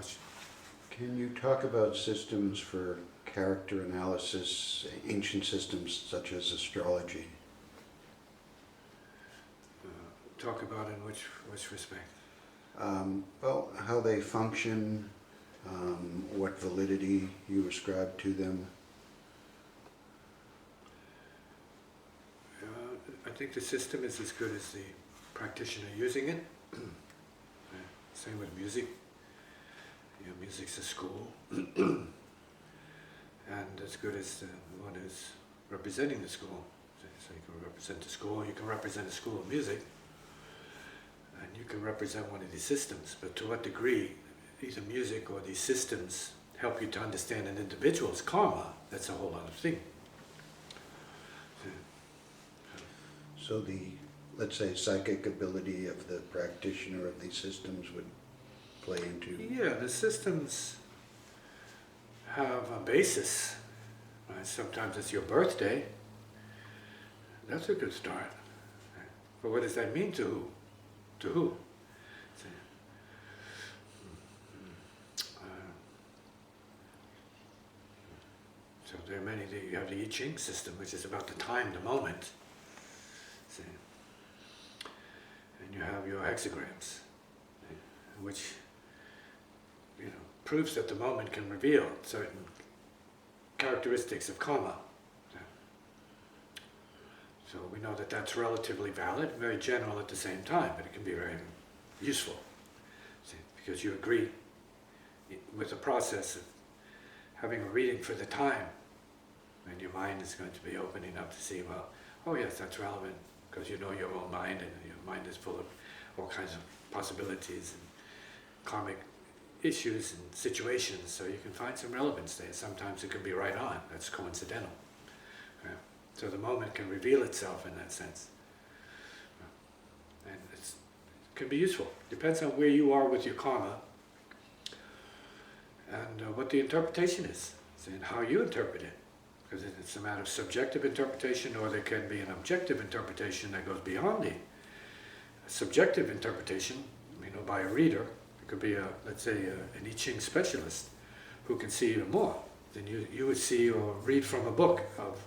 question. Can you talk about systems for character analysis, ancient systems such as astrology? Talk about in which respect? Well, how they function, what validity you ascribe to them. I think the system is as good as the practitioner using it. Same with music. Music's a school. And as good as the one who's representing the school. So you can represent the school, you can represent a school of music, and you can represent one of these systems. But to what degree either music or these systems help you to understand an individual's karma, that's a whole other thing. So the, let's say, psychic ability of the practitioner of these systems would play into... Yeah, the systems have a basis. Right? Sometimes it's your birthday. That's a good start. But what does that mean to who? To who? So there are many, you have the I Ching system, which is about the time, the moment. See? And you have your hexagrams, which proves that the moment can reveal certain characteristics of karma. So we know that that's relatively valid, very general at the same time, but it can be very useful. See? Because you agree with the process of having a reading for the time, and your mind is going to be opening up to see, well, oh yes, that's relevant, because you know your own mind, and your mind is full of all kinds of possibilities and karmic issues and situations, so you can find some relevance there. Sometimes it can be right on, that's coincidental. Yeah. So the moment can reveal itself in that sense. And it can be useful. Depends on where you are with your karma and what the interpretation is, and how you interpret it. Because it's a matter of subjective interpretation, or there can be an objective interpretation that goes beyond the subjective interpretation, by a reader. It could be, let's say, an I Ching specialist who can see even more than you would see or read from a book of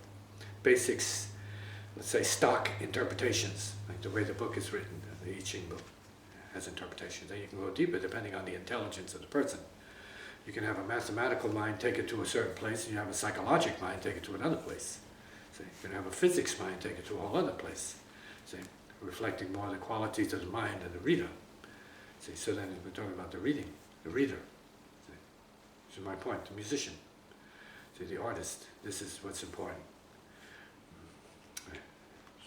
basics, let's say, stock interpretations, like the way the book is written. The I Ching book has interpretations. Then you can go deeper depending on the intelligence of the person. You can have a mathematical mind take it to a certain place, and you have a psychological mind take it to another place. So you can have a physics mind take it to a whole other place. See, reflecting more the qualities of the mind and the reader. See, so then we're talking about the reader. See, this is my point, the musician. See, the artist. This is what's important.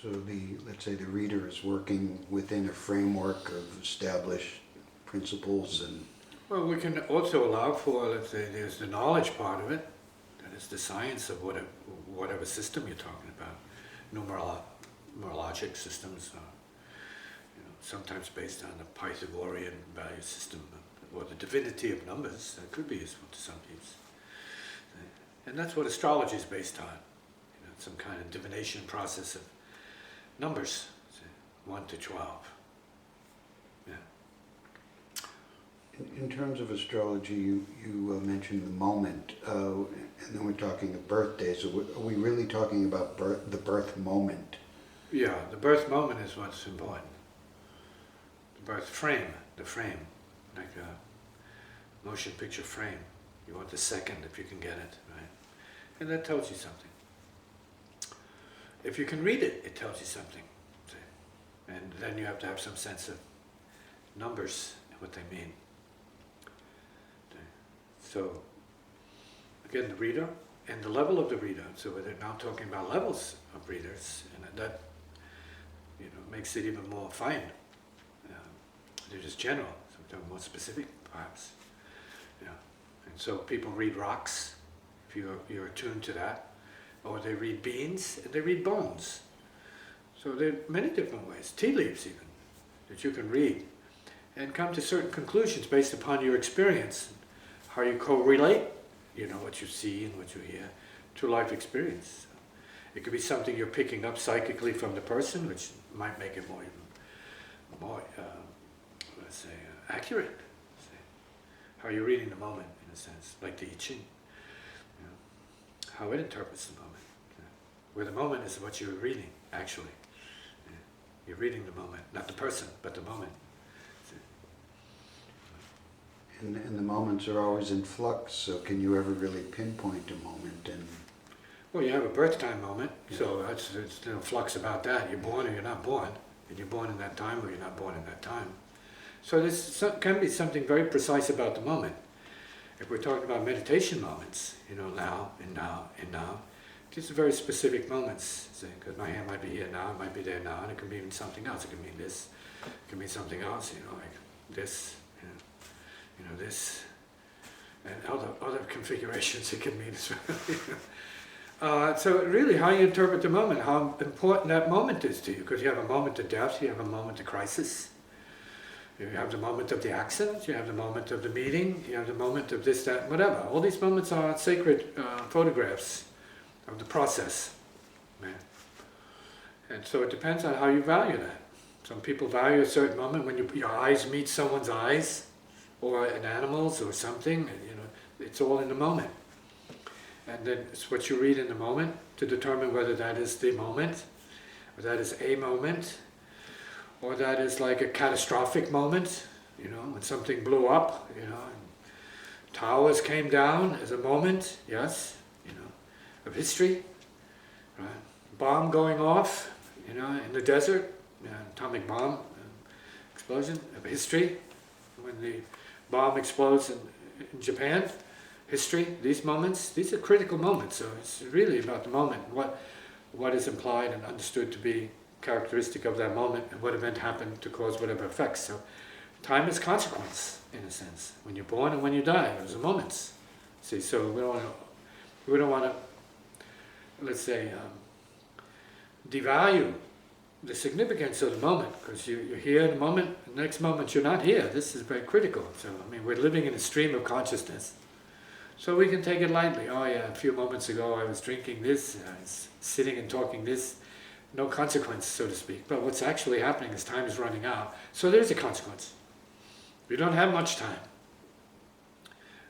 So let's say the reader is working within a framework of established principles and... Well, we can also allow for, let's say, there's the knowledge part of it. That is the science of whatever system you're talking about. Numerologic systems, sometimes based on the Pythagorean value system, or the divinity of numbers. That could be useful to some people. And that's what astrology is based on. Some kind of divination process of numbers, 1 to 12. Yeah. In terms of astrology, you mentioned the moment, and then we're talking of birthdays. So are we really talking about the birth moment? Yeah, the birth moment is what's important. The birth frame, like a motion picture frame. You want the second if you can get it, right? And that tells you something. If you can read it, it tells you something. See? And then you have to have some sense of numbers and what they mean. Okay. So, again, the reader and the level of the reader. So we're now talking about levels of readers, and that makes it even more fine. They're just general, so we're talking more specific, perhaps. Yeah. And so people read rocks, if you're attuned to that. Or they read beans, and they read bones. So there are many different ways, tea leaves even, that you can read and come to certain conclusions based upon your experience, how you correlate, what you see and what you hear, to life experience. So it could be something you're picking up psychically from the person, which might make it more let's say, accurate. how you're reading the moment, in a sense, like the I Ching. You know, how it interprets the moment. Where the moment is what you're reading, actually. You're reading the moment, not the person, but the moment. And the moments are always in flux, so can you ever really pinpoint a moment? And Well, you have a birth time moment, so it's no flux about that. You're born or you're not born, and you're born in that time or you're not born in that time. So can be something very precise about the moment. If we're talking about meditation moments, now and now and now, these are very specific moments. Because my hand might be here now, it might be there now, and it can be even something else. It can mean this, it can mean something else. Like this, this, and other configurations it can mean as well. So really how you interpret the moment, how important that moment is to you, because you have a moment of death, you have a moment of crisis, you have the moment of the accident, you have the moment of the meeting, you have the moment of this, that, whatever. All these moments are sacred photographs of the process. And so it depends on how you value that. Some people value a certain moment when your eyes meet someone's eyes, or an animal's or something, it's all in the moment. And then it's what you read in the moment to determine whether that is the moment, or that is a moment, or that is like a catastrophic moment, when something blew up, and towers came down as a moment, yes, of history, right? Bomb going off, in the desert, atomic bomb explosion of history, when the bomb explodes in Japan, history, these moments, these are critical moments. So it's really about the moment, what is implied and understood to be characteristic of that moment, and what event happened to cause whatever effects. So time is consequence, in a sense. When you're born and when you die, those are moments. See, so we don't want to, let's say, devalue the significance of the moment, because you're here in the moment, the next moment you're not here. This is very critical. So, we're living in a stream of consciousness. So we can take it lightly. Oh yeah, a few moments ago I was drinking this, I was sitting and talking this. No consequence, so to speak. But what's actually happening is time is running out. So there's a consequence. We don't have much time.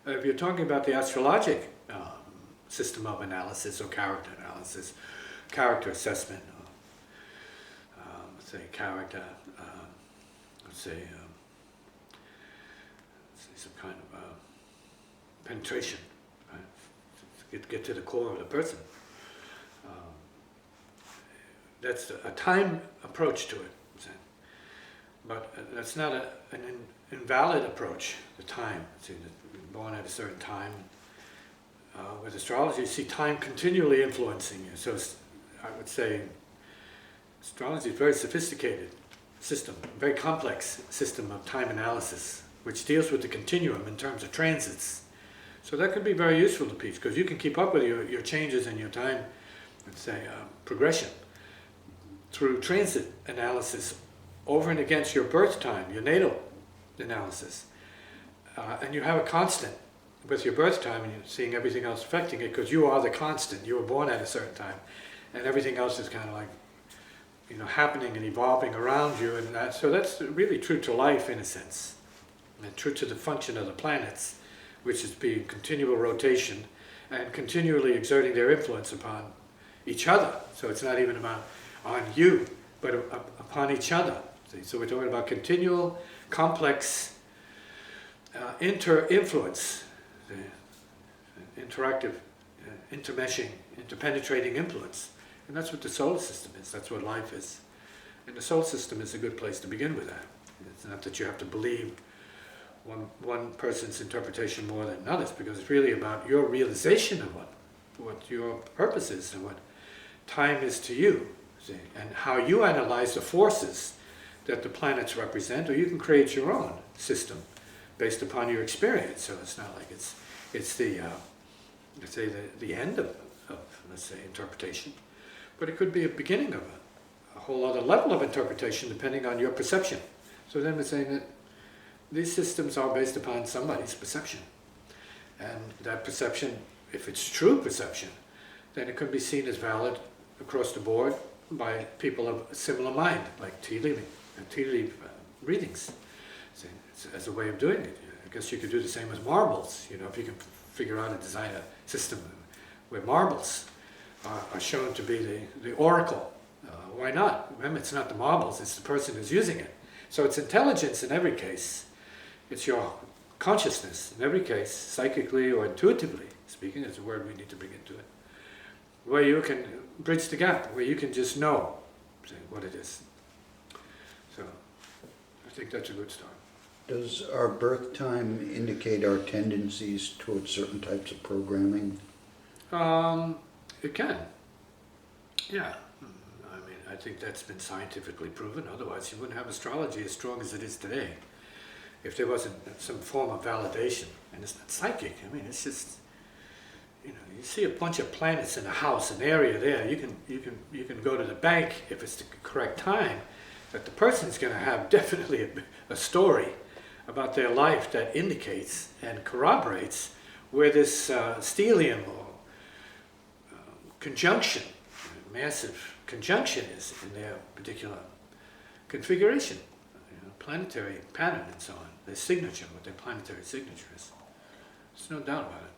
If you're talking about the astrologic system of analysis or character analysis, character assessment, let's say character, let's say some kind of penetration, right? Get to the core of the person. That's a time approach to it, but that's not an invalid approach. The time, born at a certain time. With astrology, you see time continually influencing you. So I would say astrology is a very sophisticated system, a very complex system of time analysis, which deals with the continuum in terms of transits. So that could be very useful to people, because you can keep up with your changes in your time, let's say, progression, through transit analysis over and against your birth time, your natal analysis. And you have a constant with your birth time, and you're seeing everything else affecting it, because you are the constant. You were born at a certain time, and everything else is kind of like, happening and evolving around you. And so that's really true to life, in a sense, and true to the function of the planets, which is being continual rotation and continually exerting their influence upon each other. So it's not even about on you, but upon each other. See? So we're talking about continual, complex inter-influence, interactive, intermeshing, interpenetrating influence. And that's what the solar system is, that's what life is. And the solar system is a good place to begin with that. It's not that you have to believe one person's interpretation more than others, because it's really about your realization of what your purpose is and what time is to you. See, and how you analyze the forces that the planets represent, or you can create your own system based upon your experience. So it's not like it's the let's say the end of let's say interpretation, but it could be a beginning of a whole other level of interpretation depending on your perception. So then we're saying that these systems are based upon somebody's perception, and that perception, if it's true perception, then it could be seen as valid across the board by people of a similar mind, like tea leaf readings, as a way of doing it. I guess you could do the same with marbles, you know, if you can figure out and design a system where marbles are shown to be the oracle. Why not? Remember, it's not the marbles, it's the person who's using it. So it's intelligence in every case. It's your consciousness in every case, psychically or intuitively speaking, is a word we need to bring into it, where you can bridge the gap, where you can just know what it is. So I think that's a good start. Does our birth time indicate our tendencies towards certain types of programming? It can. Yeah. I mean, I think that's been scientifically proven. Otherwise, you wouldn't have astrology as strong as it is today. If there wasn't some form of validation, and it's not psychic. I mean, it's just, you know, you see a bunch of planets in a house, an area there. You can go to the bank if it's the correct time, that the person's going to have definitely a story about their life that indicates and corroborates where this stellium or conjunction, massive conjunction is in their particular configuration, you know, planetary pattern and so on, their signature, what their planetary signature is. There's no doubt about it.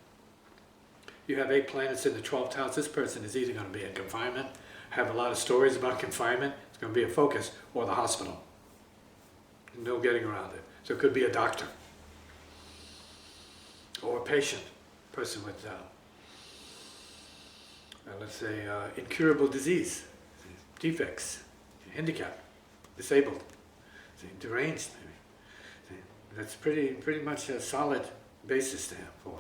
You have 8 planets in the 12th house, this person is either going to be in confinement, have a lot of stories about confinement, it's going to be a focus, or the hospital. No getting around it. So it could be a doctor, or a patient, person with, let's say, incurable disease, defects, handicap, disabled, deranged. That's pretty much a solid basis there for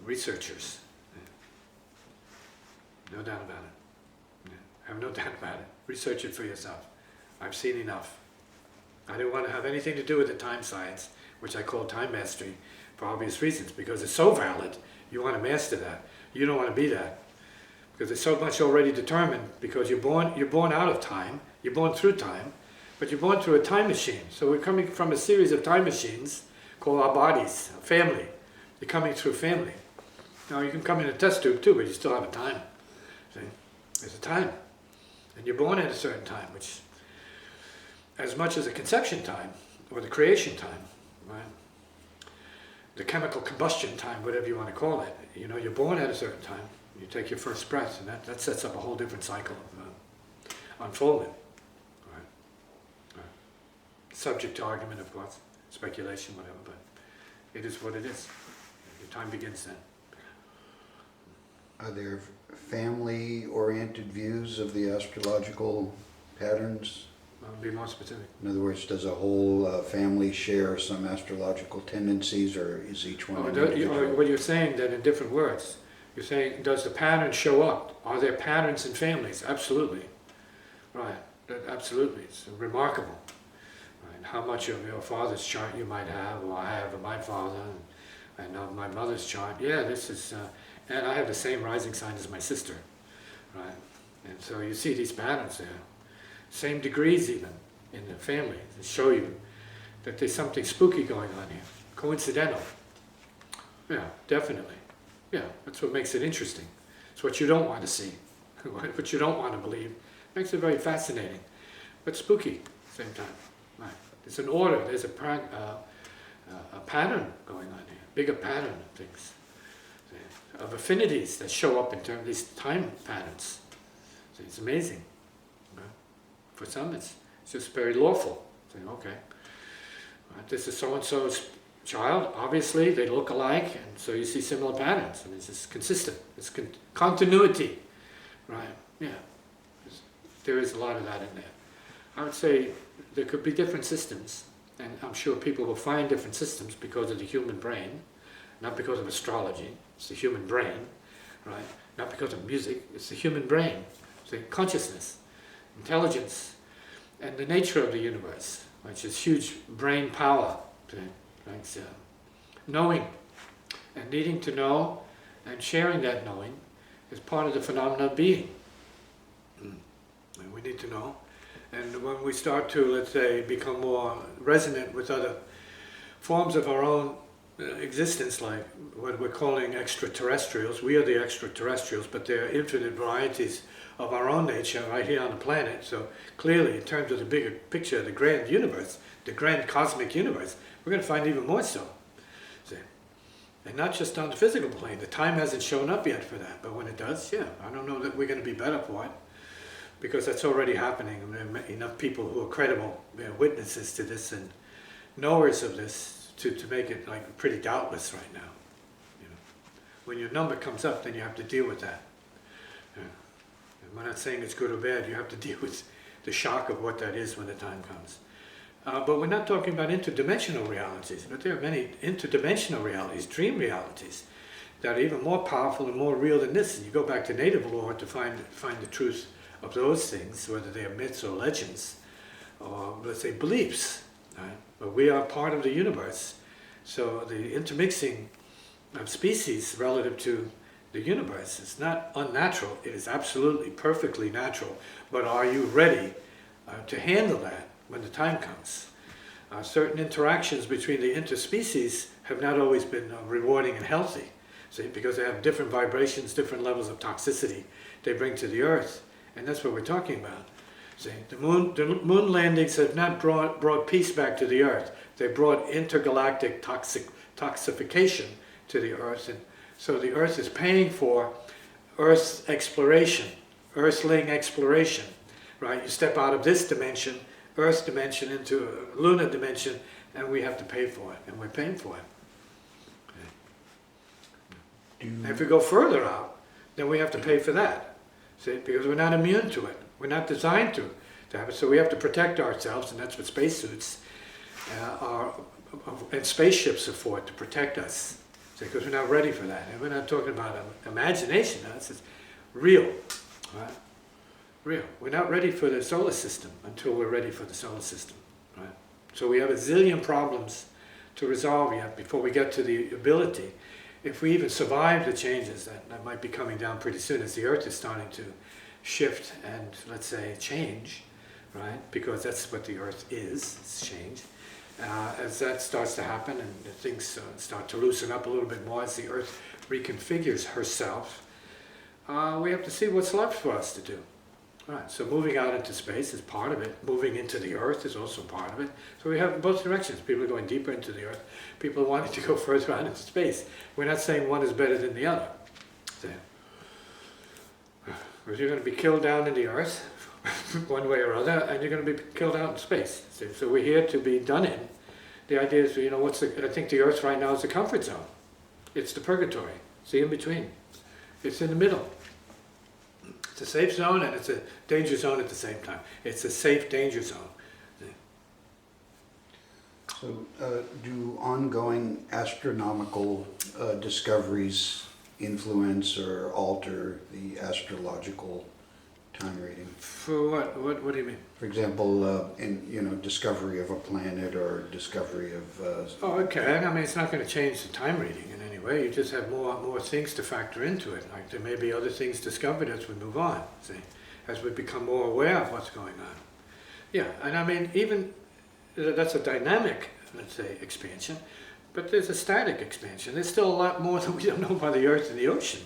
researchers. No doubt about it. Have no doubt about it. Research it for yourself. I've seen enough. I didn't want to have anything to do with the time science, which I call time mastery, for obvious reasons, because it's so valid. You want to master that. You don't want to be that, because it's so much already determined. Because you're born out of time. You're born through time, but you're born through a time machine. So we're coming from a series of time machines called our bodies, family. You're coming through family. Now you can come in a test tube too, but you still have a time. See? There's a time, and you're born at a certain time, which, as much as a conception time or the creation time, right? The chemical combustion time, whatever you want to call it. You know, you're born at a certain time. You take your first breath, and that sets up a whole different cycle of unfoldment. Right? Right. Subject to argument, of course, speculation, whatever, but it is what it is. Your time begins then. Are there family-oriented views of the astrological patterns? Be more specific. In other words, does a whole family share some astrological tendencies, or is each one an individual? What you're saying then in different words. You're saying, does the pattern show up? Are there patterns in families? Absolutely. Right. Absolutely. It's remarkable. Right. How much of your father's chart you might have, or I have of my father, and of my mother's chart. Yeah, this is, and I have the same rising sign as my sister. Right. And so you see these patterns there. Same degrees even in the family to show you that there's something spooky going on here. Coincidental. Yeah, definitely. Yeah, that's what makes it interesting. It's what you don't want to see, what you don't want to believe. Makes it very fascinating, but spooky at the same time. Right. There's an order, there's a pattern going on here, bigger pattern of things, of affinities that show up in terms of these time patterns. So it's amazing. For some, it's just very lawful. Saying, okay, right, this is so-and-so's child. Obviously, they look alike, and so you see similar patterns, and it's just consistent. It's continuity, right? Yeah, there is a lot of that in there. I would say there could be different systems, and I'm sure people will find different systems because of the human brain, not because of astrology. It's the human brain, right? Not because of music. It's the human brain. It's the consciousness. Intelligence, and the nature of the universe, which is huge brain power, right? Knowing and needing to know and sharing that knowing is part of the phenomena of being. And we need to know. And when we start to, let's say, become more resonant with other forms of our own existence, like what we're calling extraterrestrials, we are the extraterrestrials, but there are infinite varieties of our own nature right here on the planet. So clearly, in terms of the bigger picture, the grand universe, the grand cosmic universe, we're going to find even more so. And not just on the physical plane. The time hasn't shown up yet for that, but when it does, yeah, I don't know that we're going to be better for it, because that's already happening. I mean, enough people who are credible, witnesses to this and knowers of this to make it like pretty doubtless right now. You know, when your number comes up, then you have to deal with that. Yeah. And we're not saying it's good or bad. You have to deal with the shock of what that is when the time comes. But we're not talking about interdimensional realities, but there are many interdimensional realities, dream realities, that are even more powerful and more real than this. And you go back to native lore to find the truth of those things, whether they are myths or legends, or let's say beliefs. Right? But we are part of the universe. So the intermixing of species relative to the universe is not unnatural. It is absolutely perfectly natural. But are you ready to handle that when the time comes? Certain interactions between the interspecies have not always been rewarding and healthy, see, because they have different vibrations, different levels of toxicity they bring to the Earth, and that's what we're talking about. See, the moon landings have not brought peace back to the Earth. They brought intergalactic toxification to the Earth, and so the Earth is paying for Earth's exploration, Earthling exploration. Right? You step out of this dimension, Earth dimension, into a lunar dimension, and we have to pay for it, and we're paying for it. Okay. And if we go further out, then we have to pay for that. See, because we're not immune to it. We're not designed to have it, so we have to protect ourselves, and that's what spacesuits and spaceships are for, to protect us. See, because we're not ready for that, and we're not talking about imagination. This is real, right? Real. We're not ready for the solar system until we're ready for the solar system, right? So we have a zillion problems to resolve yet before we get to the ability, if we even survive the changes that might be coming down pretty soon as the Earth is starting to shift and, let's say, change, right? Because that's what the Earth is, it's change. As that starts to happen and things start to loosen up a little bit more as the Earth reconfigures herself, we have to see what's left for us to do. Right, so moving out into space is part of it. Moving into the Earth is also part of it. So we have both directions. People are going deeper into the Earth. People are wanting to go further out into space. We're not saying one is better than the other. So, you're going to be killed down in the Earth, one way or other, and you're going to be killed out in space. So we're here to be done in. The idea is, you know, I think the Earth right now is the comfort zone. It's the purgatory. It's the in-between. It's in the middle. It's a safe zone and it's a danger zone at the same time. It's a safe danger zone. So do ongoing astronomical discoveries influence or alter the astrological time reading? For what? What do you mean? For example, in discovery of a planet or discovery of... Oh, okay. I mean, it's not going to change the time reading in any way. You just have more things to factor into it. Like there may be other things discovered as we move on, see, as we become more aware of what's going on. Yeah, and I mean, even that's a dynamic, let's say, expansion, but there's a static expansion. There's still a lot more that we don't know about the Earth and the ocean.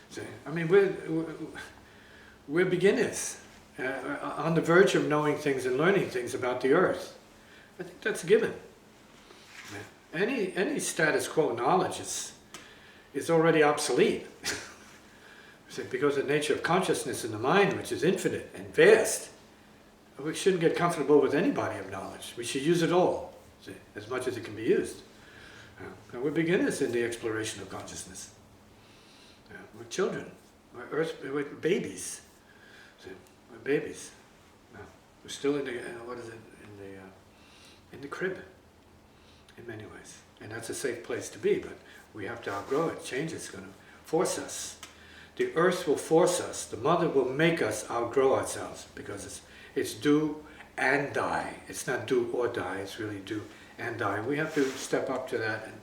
See, I mean, we're beginners. On the verge of knowing things and learning things about the Earth. I think that's a given. Any status quo knowledge is already obsolete. Because of the nature of consciousness in the mind, which is infinite and vast, we shouldn't get comfortable with any body of knowledge. We should use it all, see, as much as it can be used. And we're beginners in the exploration of consciousness. We're children. We're babies. See, we're babies. We're still in the in the crib, in many ways, and that's a safe place to be. But we have to outgrow it. Change is going to force us. The Earth will force us. The Mother will make us outgrow ourselves because it's do and die. It's not do or die. It's really do and die. We have to step up to that and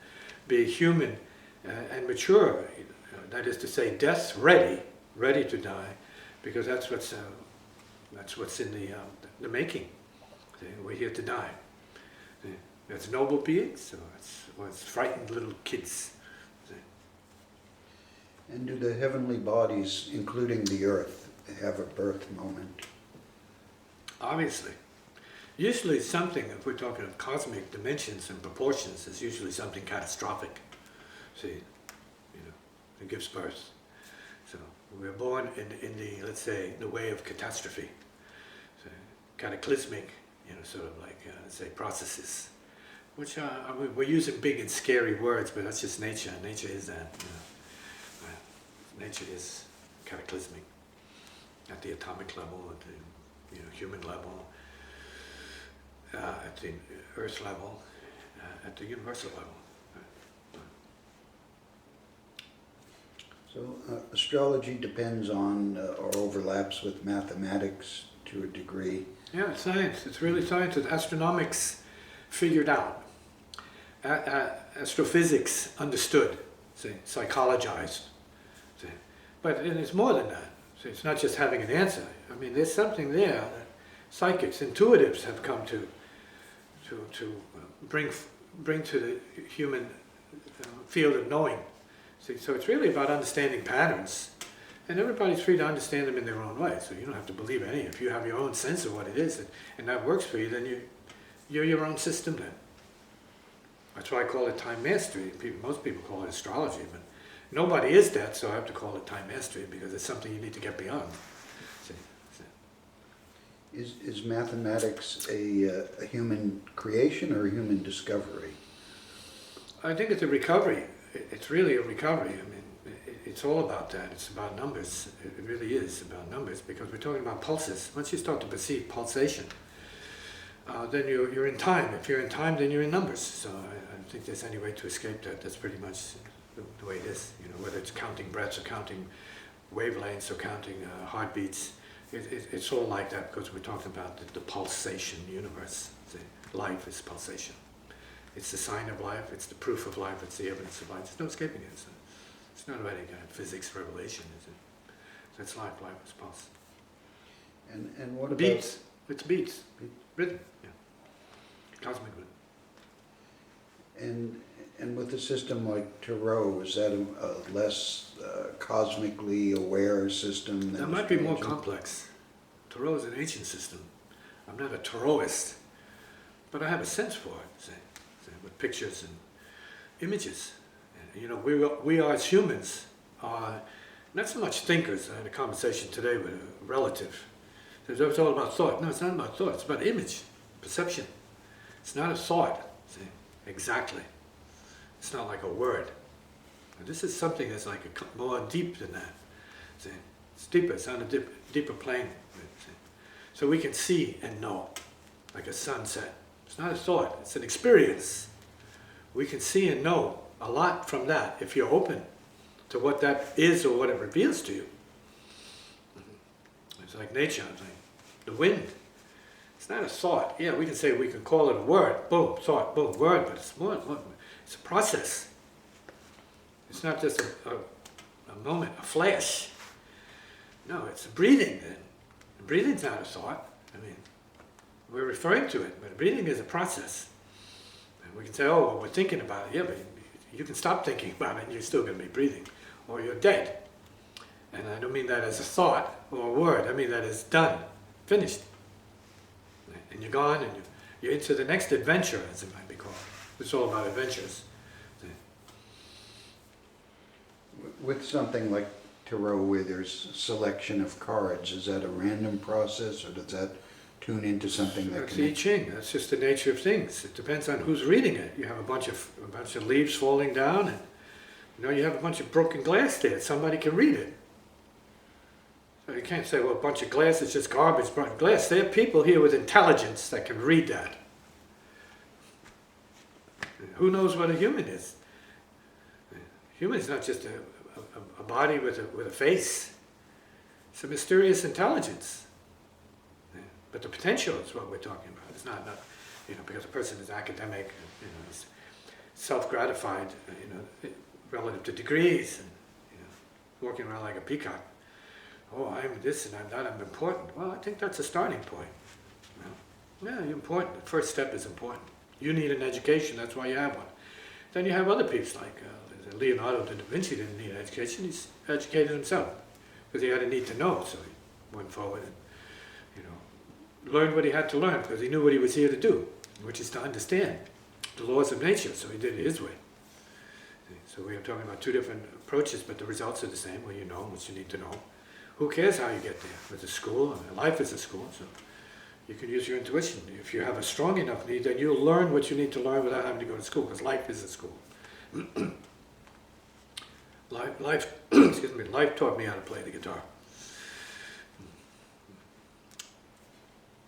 be human and mature. That is to say, death ready to die, because that's what's in the making. See, we're here to die. See, it's noble beings, or it's frightened little kids. See. And do the heavenly bodies, including the Earth, have a birth moment? Obviously. Usually something, if we're talking of cosmic dimensions and proportions, is usually something catastrophic. See, it gives birth. So we're born in the, let's say, the way of catastrophe. So cataclysmic, sort of like, let's say, processes. Which we're using big and scary words, but that's just nature. Nature is that. Nature is cataclysmic at the atomic level, at the human level, at the earth level, at the universal level. So astrology depends on or overlaps with mathematics to a degree. Yeah, it's science. It's really science. It's astronomics figured out. Astrophysics understood, see, psychologized. See. But it's more than that. See, it's not just having an answer. I mean, there's something there that psychics, intuitives have come to bring to the human field of knowing. See, so it's really about understanding patterns. And everybody's free to understand them in their own way. So you don't have to believe any. If you have your own sense of what it is and that works for you, then you're your own system then. That's why I call it time mastery. Most people call it astrology, but nobody is that, so I have to call it time mastery because it's something you need to get beyond. See? Is mathematics a human creation or a human discovery? I think it's a recovery. It's really a recovery. I mean, it's all about that. It's about numbers. It really is about numbers because we're talking about pulses. Once you start to perceive pulsation, then you're in time. If you're in time, then you're in numbers. So I don't think there's any way to escape that. That's pretty much the way it is. Whether it's counting breaths or counting wavelengths or counting heartbeats, it's all like that because we're talking about the pulsation universe. See? Life is pulsation. It's the sign of life. It's the proof of life. It's the evidence of life. There's no escaping it. It's not about any kind of physics revelation, is it? That's life. Life is pulse. And what about beats? It's beats. Rhythm. Yeah. Cosmic rhythm. And with a system like Tarot, is that a less cosmically aware system? That might be more complex. Tarot is an ancient system. I'm not a Tarotist, but I have a sense for it, say, with pictures and images. And, we are as humans are not so much thinkers. I had a conversation today with a relative. It's all about thought. No, it's not about thought. It's about image, perception. It's not a thought. See? Exactly. It's not like a word. And this is something that's like more deep than that. See? It's deeper. It's on a deeper plane. See? So we can see and know, like a sunset. It's not a thought. It's an experience. We can see and know a lot from that if you're open to what that is or what it reveals to you. It's like nature. It's like the wind. It's not a thought. Yeah, we can call it a word. Boom, thought, boom, word, but it's more, it's a process. It's not just a moment, a flash. No, it's a breathing. And breathing's not a thought. I mean, we're referring to it, but breathing is a process. And we can say, oh, well, we're thinking about it. Yeah, but you can stop thinking about it and you're still going to be breathing. Or you're dead. And I don't mean that as a thought or a word. I mean that as done, finished. And you're gone and you're into the next adventure, as it might be called. It's all about adventures. With something like Tarot where there's selection of cards, is that a random process or does that tune into something that That's can... I Ching. That's just the nature of things. It depends on who's reading it. You have a bunch of leaves falling down and you have a bunch of broken glass there. Somebody can read it. So you can't say, well, a bunch of glass is just garbage, broken glass. There are people here with intelligence that can read that. Who knows what a human is? A human is not just a body with a face. It's a mysterious intelligence. But the potential is what we're talking about. It's not because a person is academic, is self-gratified, relative to degrees, and walking around like a peacock. Oh, I'm this and I'm that, I'm important. Well, I think that's a starting point. Yeah, you're important. The first step is important. You need an education, that's why you have one. Then you have other people like Leonardo da Vinci didn't need an education, he's educated himself. Because he had a need to know, so he went forward and learned what he had to learn because he knew what he was here to do, which is to understand the laws of nature, so he did it his way. So we are talking about two different approaches, but the results are the same. Well, you know what you need to know. Who cares how you get there? With a school, I mean, life is a school, so you can use your intuition. If you have a strong enough need, then you'll learn what you need to learn without having to go to school, because life is a school. Life taught me how to play the guitar.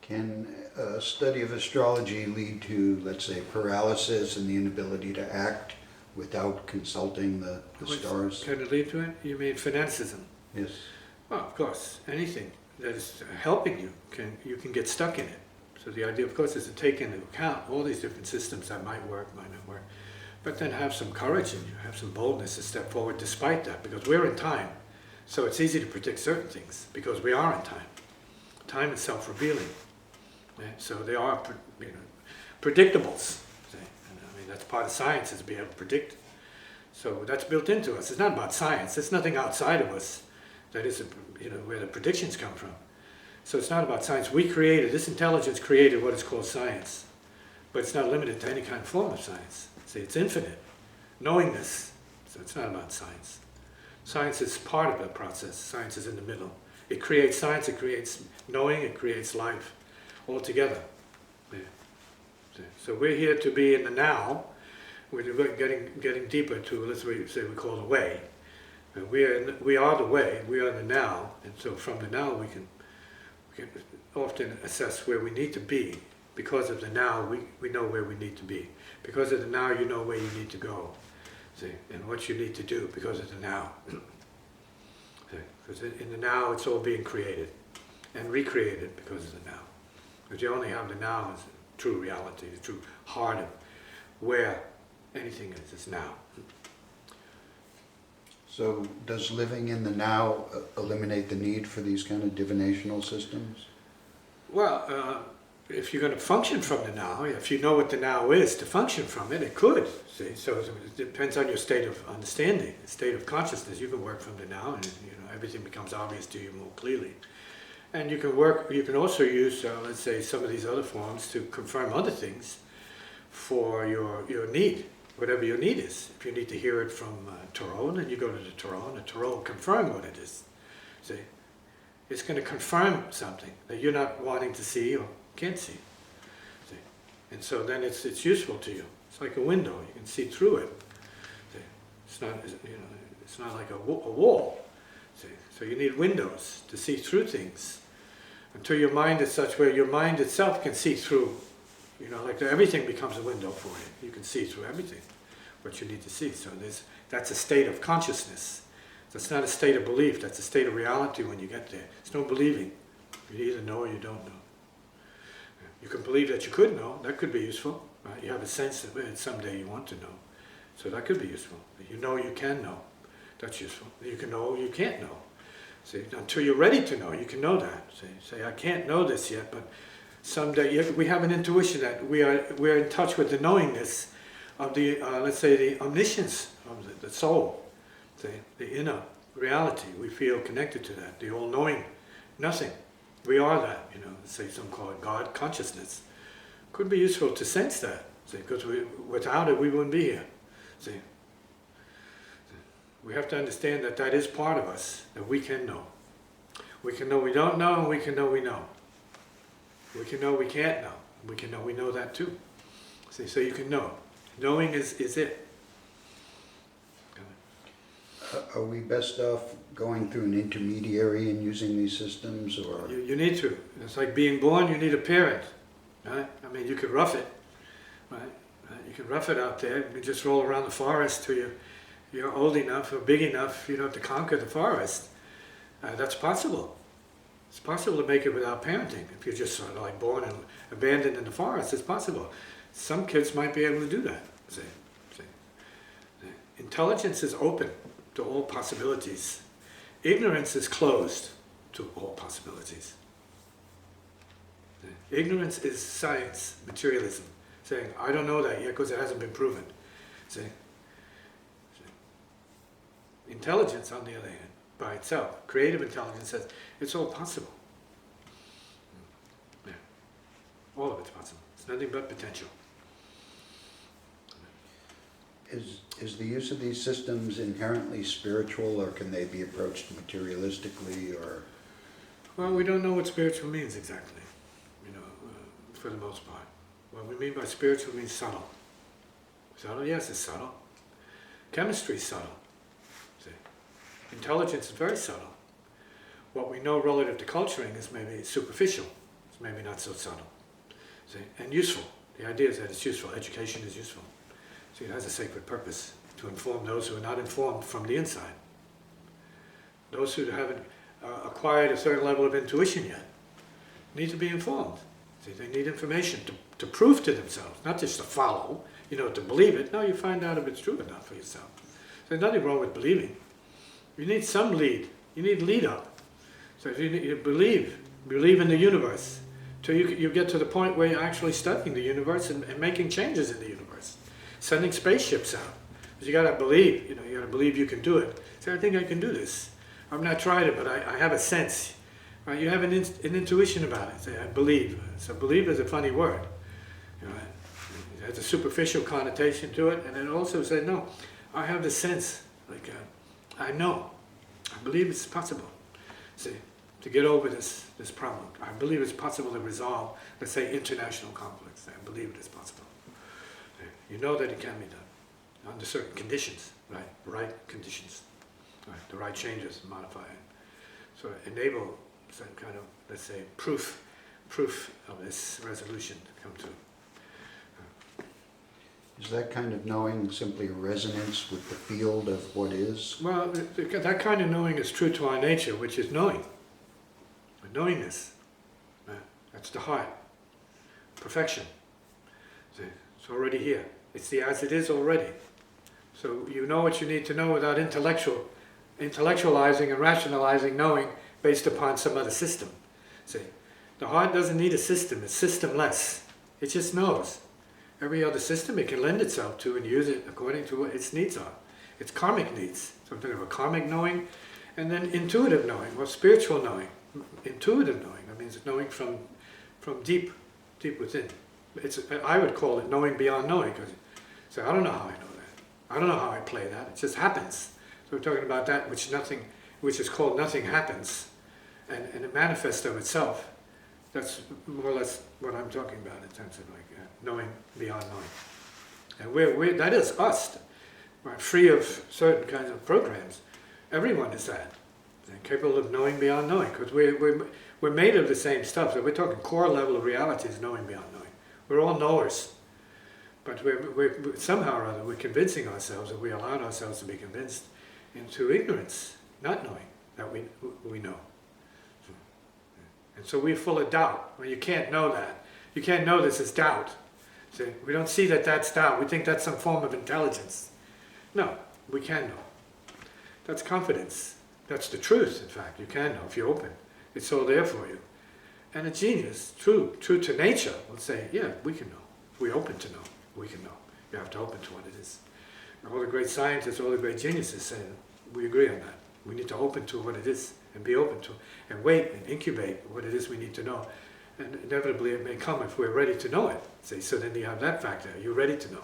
Can a study of astrology lead to, let's say, paralysis and the inability to act without consulting the stars? Can it lead to it? You mean fanaticism? Yes. Well, of course, anything that is helping you can get stuck in it. So the idea, of course, is to take into account all these different systems that might work, might not work, but then have some courage in you, have some boldness to step forward despite that, because we're in time. So it's easy to predict certain things, because we are in time. Time is self-revealing. Yeah? So they are, predictables. And I mean, that's part of science, is to be able to predict. So that's built into us. It's not about science. There's nothing outside of us that is, where the predictions come from. So it's not about science. This intelligence created what is called science. But it's not limited to any kind of form of science. See, it's infinite. Knowingness. So it's not about science. Science is part of the process. Science is in the middle. It creates science, it creates knowing, it creates life. All together. Yeah. So we're here to be in the now. We're getting deeper to, let's say we call the way. And we are the way, we are the now, and so from the now we can often assess where we need to be. Because of the now, we know where we need to be. Because of the now, you know where you need to go. See, and what you need to do because of the now. Because in the now, it's all being created and recreated because of the now. Because you only have the now as true reality, the true heart of where anything is now. So does living in the now eliminate the need for these kind of divinational systems? Well, if you're going to function from the now, if you know what the now is, to function from it, it could. See, so it depends on your state of understanding, state of consciousness. You can work from the now, and everything becomes obvious to you more clearly. And you can work. You can also use, let's say, some of these other forms to confirm other things for your need. Whatever your need is. If you need to hear it from Tarot, then you go to the Tarot, and the Tarot will confirm what it is. See? It's going to confirm something that you're not wanting to see or can't see. See? And so then it's useful to you. It's like a window. You can see through it. See? It's not like a wall. See? So you need windows to see through things until your mind is such where your mind itself can see through. Like everything becomes a window for you. You can see through everything, what you need to see. So that's a state of consciousness. That's not a state of belief. That's a state of reality when you get there. It's no believing. You either know or you don't know. You can believe that you could know. That could be useful. Right? You have a sense that someday you want to know. So that could be useful. You know you can know. That's useful. You can know you can't know. See, until you're ready to know, you can know that. Say, I can't know this yet, but someday we have an intuition that we're in touch with the knowingness of the let's say the omniscience of the soul, the inner reality. We feel connected to that, the all-knowing nothing. We are that. Say some call it God consciousness. Could be useful to sense that, because without it we wouldn't be here. See, we have to understand that is part of us that we can know. We can know we don't know, and we can know we know. We can know we can't know. We can know we know that too. See, so you can know. Knowing is it. Are we best off going through an intermediary and using these systems, or? You need to. It's like being born, you need a parent. Right? I mean, you could rough it. Right? You can rough it out there. You can just roll around the forest till you're old enough or big enough, to conquer the forest. That's possible. It's possible to make it without parenting. If you're just sort of like born and abandoned in the forest, it's possible. Some kids might be able to do that. See? Intelligence is open to all possibilities. Ignorance is closed to all possibilities. Ignorance is science, materialism, saying, I don't know that yet because it hasn't been proven. See? Intelligence, on the other hand, by itself, creative intelligence says, it's all possible. Yeah. All of it's possible. It's nothing but potential. Is the use of these systems inherently spiritual, or can they be approached materialistically, or? Well, we don't know what spiritual means exactly, for the most part. What we mean by spiritual means subtle. Subtle, yes, it's subtle. Chemistry is subtle. See? Intelligence is very subtle. What we know relative to culturing is maybe superficial. It's maybe not so subtle. See? And useful. The idea is that it's useful. Education is useful. See, it has a sacred purpose to inform those who are not informed from the inside. Those who haven't acquired a certain level of intuition yet need to be informed. See, they need information to prove to themselves, not just to follow, to believe it. No, you find out if it's true or not for yourself. There's nothing wrong with believing. You need some lead. You need lead up. So if you believe in the universe, till you get to the point where you're actually studying the universe and making changes in the universe, sending spaceships out. Because you got to believe. You got to believe you can do it. Say, I think I can do this. I've not tried it, but I have a sense. You have an intuition about it. Say, I believe. So believe is a funny word. It has a superficial connotation to it, and then also say, no, I have the sense. I know. I believe it's possible. See, to get over this problem. I believe it's possible to resolve, let's say, international conflicts. I believe it is possible. You know that it can be done under certain conditions, right conditions, the right changes, modify it. So enable some kind of, let's say, proof of this resolution to come to. Is that kind of knowing simply a resonance with the field of what is? Well, that kind of knowing is true to our nature, which is knowing. Knowingness. That's the heart. Perfection. See, it's already here. It's the as it is already. So you know what you need to know without intellectualizing and rationalizing knowing based upon some other system. See, the heart doesn't need a system. It's systemless. It just knows. Every other system it can lend itself to and use it according to what its needs are. Its karmic needs. Something of a karmic knowing, and then intuitive knowing, or spiritual knowing. Intuitive knowing. That means knowing from deep within. I would call it knowing beyond knowing. So I don't know how I know that. I don't know how I play that. It just happens. So we're talking about that which is called nothing happens, and it manifests of itself. That's more or less what I'm talking about in terms of knowing beyond knowing. And that is us, free of certain kinds of programs. Everyone is that. They're capable of knowing beyond knowing, because we're made of the same stuff. So we're talking core level of reality is knowing beyond knowing. We're all knowers. But we're somehow or other, we're convincing ourselves, or we allowed ourselves to be convinced into ignorance, not knowing that we know. And so we're full of doubt. Well, you can't know that. You can't know this is doubt. See, we don't see that that's doubt. We think that's some form of intelligence. No, we can know. That's confidence. That's the truth, in fact. You can know if you're open. It's all there for you. And a genius, true to nature, will say, yeah, we can know. If we're open to know, we can know. You have to open to what it is. And all the great scientists, all the great geniuses say, we agree on that. We need to open to what it is and be open to, and wait and incubate what it is we need to know. And inevitably it may come if we're ready to know it. See, so then you have that factor. You're ready to know.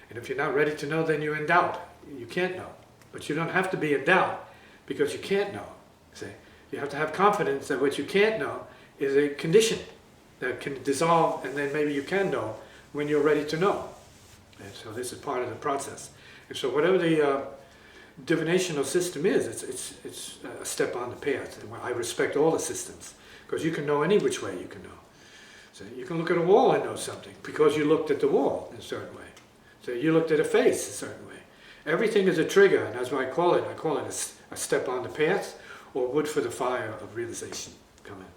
And if you're not ready to know, then you're in doubt. You can't know. But you don't have to be in doubt because you can't know. See, you have to have confidence that what you can't know is a condition that can dissolve, and then maybe you can know when you're ready to know. And so this is part of the process. And so whatever the divinational system is, it's a step on the path. And I respect all the systems, because you can know any which way you can know. So you can look at a wall and know something because you looked at the wall in a certain way. So you looked at a face a certain way. Everything is a trigger, and that's what I call it. I call it a step on the path, or wood for the fire of realization. Come in.